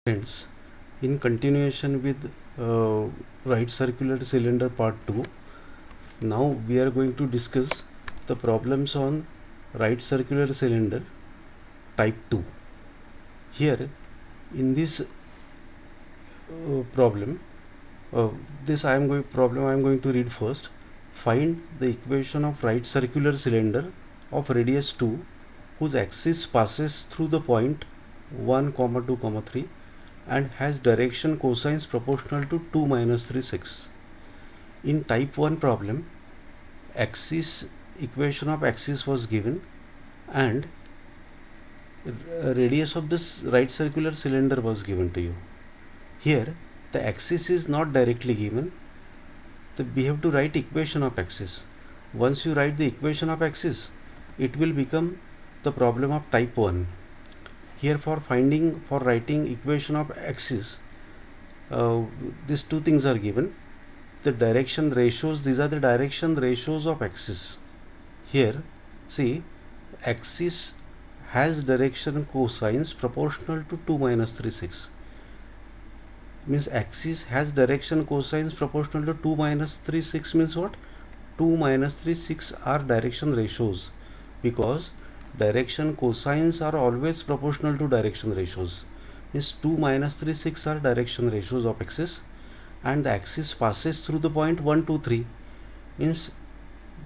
Friends, in continuation with right circular cylinder part 2, now we are going to discuss the problems on right circular cylinder type 2. Here in this problem, this I am going to read first. Find the equation of right circular cylinder of radius 2 whose axis passes through the point 1, 2, 3 and has direction cosines proportional to 2 minus 3, 6. In type 1 problem, equation of axis was given and radius of this right circular cylinder was given to you. Here the axis is not directly given, so we have to write equation of axis. Once you write the equation of axis, it will become the problem of type 1. Here for writing equation of axis, these two things are given. The direction ratios, these are the direction ratios of axis. Here see, axis has direction cosines proportional to 2 minus 3, 6. Means axis has direction cosines proportional to 2 minus 3, 6 means what? 2 minus 3, 6 are direction ratios, because direction cosines are always proportional to direction ratios. Means 2 minus 3, 6 are direction ratios of axis, and the axis passes through the point 1, 2, 3. Means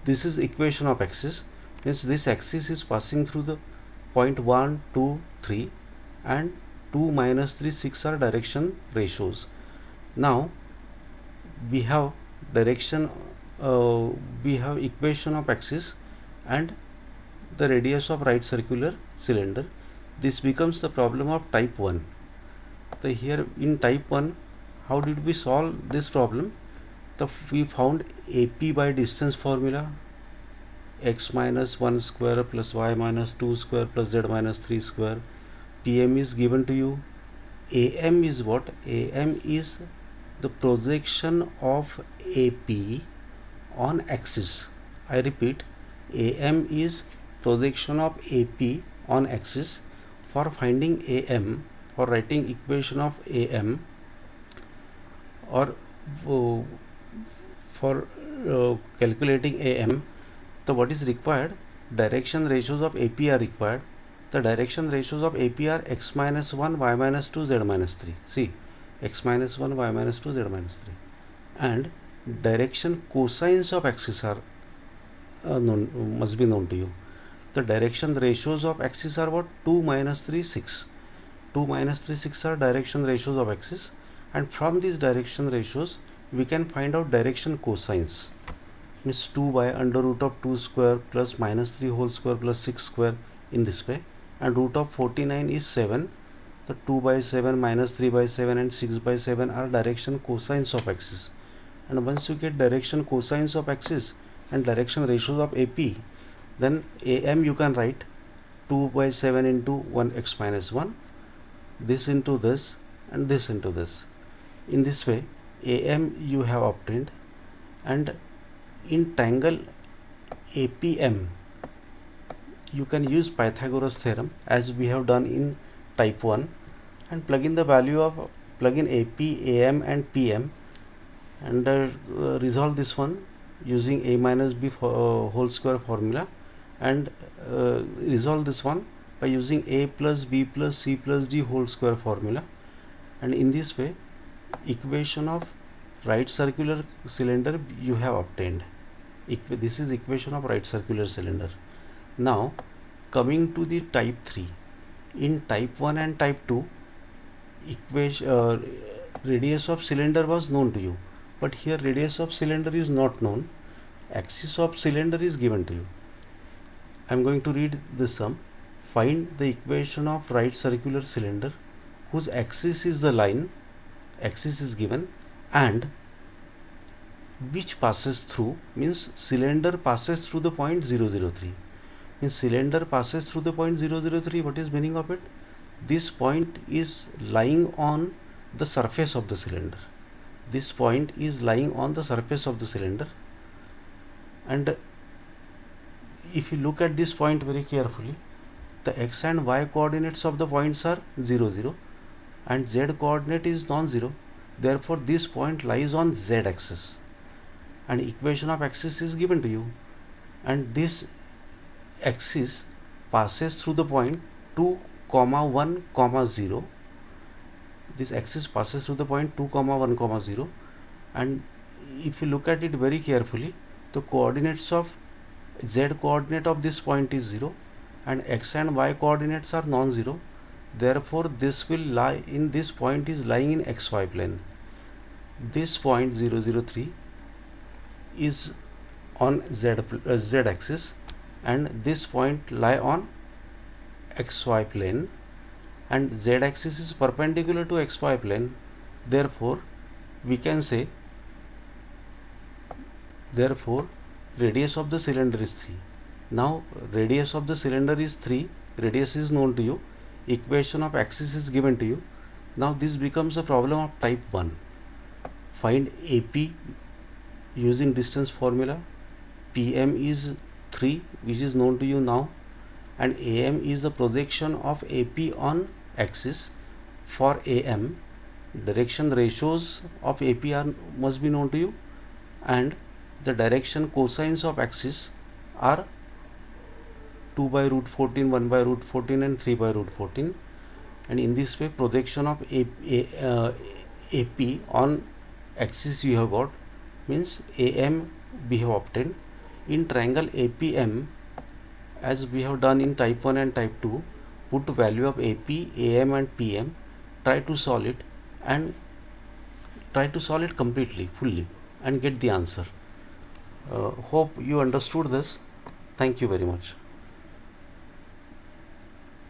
this is equation of axis. Means this axis is passing through the point 1, 2, 3 and 2 minus 3, 6 are direction ratios. Now we have direction, we have equation of axis and the radius of right circular cylinder. This becomes the problem of type 1. So here in type 1, how did we solve this problem? We found AP by distance formula, x minus 1 square plus y minus 2 square plus z minus 3 square. PM is given to you. AM is what? AM is the projection of AP on axis. I repeat, AM is projection of AP on axis. For finding AM, for writing equation of AM, or for calculating AM, so what is required? Direction ratios of AP are required. The direction ratios of AP are x minus 1, y minus 2, z minus 3. See, x minus 1, y minus 2, z minus 3. And direction cosines of axis are must be known to you. The direction ratios of axis are what? 2 minus 3, 6. 2 minus 3, 6 are direction ratios of axis, and from these direction ratios we can find out direction cosines. Means 2 by under root of 2 square plus minus 3 whole square plus 6 square, in this way, and root of 49 is 7. The 2 by 7, minus 3 by 7 and 6 by 7 are direction cosines of axis. And once you get direction cosines of axis and direction ratios of AP, then AM you can write 2 by 7 into 1 x minus 1, this into this and this into this. In this way AM you have obtained, and in triangle APM you can use Pythagoras theorem as we have done in type 1 and plug in the value of AP, AM and PM and resolve this one using A minus B whole square formula, and resolve this one by using A plus B plus C plus D whole square formula. And in this way equation of right circular cylinder you have obtained. This is equation of right circular cylinder. Now coming to the type 3. In type 1 and type 2, radius of cylinder was known to you, but here radius of cylinder is not known. Axis of cylinder is given to you. I am going to read this sum. Find the equation of right circular cylinder whose axis is the line, axis is given, and which passes through, means cylinder passes through the point 003. Means cylinder passes through the point 003. What is meaning of it? This point is lying on the surface of the cylinder. This point is lying on the surface of the cylinder, and if you look at this point very carefully, the x and y coordinates of the points are 0, 0. and z coordinate is non-zero. Therefore this point lies on z axis, and equation of axis is given to you, and this axis passes through the point 2, 1, 0. This axis passes through the point 2, 1, 0, and if you look at it very carefully, the coordinates of z coordinate of this point is 0 and x and y coordinates are non-zero. Therefore this will lie in this point is lying in xy plane. This point 0, 0, 3 is on z axis, and this point lie on xy plane, and z axis is perpendicular to xy plane. Therefore we can say, therefore radius of the cylinder is 3. Now radius of the cylinder is 3, radius is known to you, equation of axis is given to you. Now this becomes a problem of type 1. Find AP using distance formula. PM is 3, which is known to you now, and AM is the projection of AP on axis. For AM, direction ratios of AP must be known to you, and the direction cosines of axis are 2 by root 14, 1 by root 14 and 3 by root 14, and in this way projection of AP on axis you have got, means AM we have obtained. In triangle APM, as we have done in type 1 and type 2, put value of AP, AM and PM, try to solve it completely, fully, and get the answer. Hope you understood this. Thank you very much.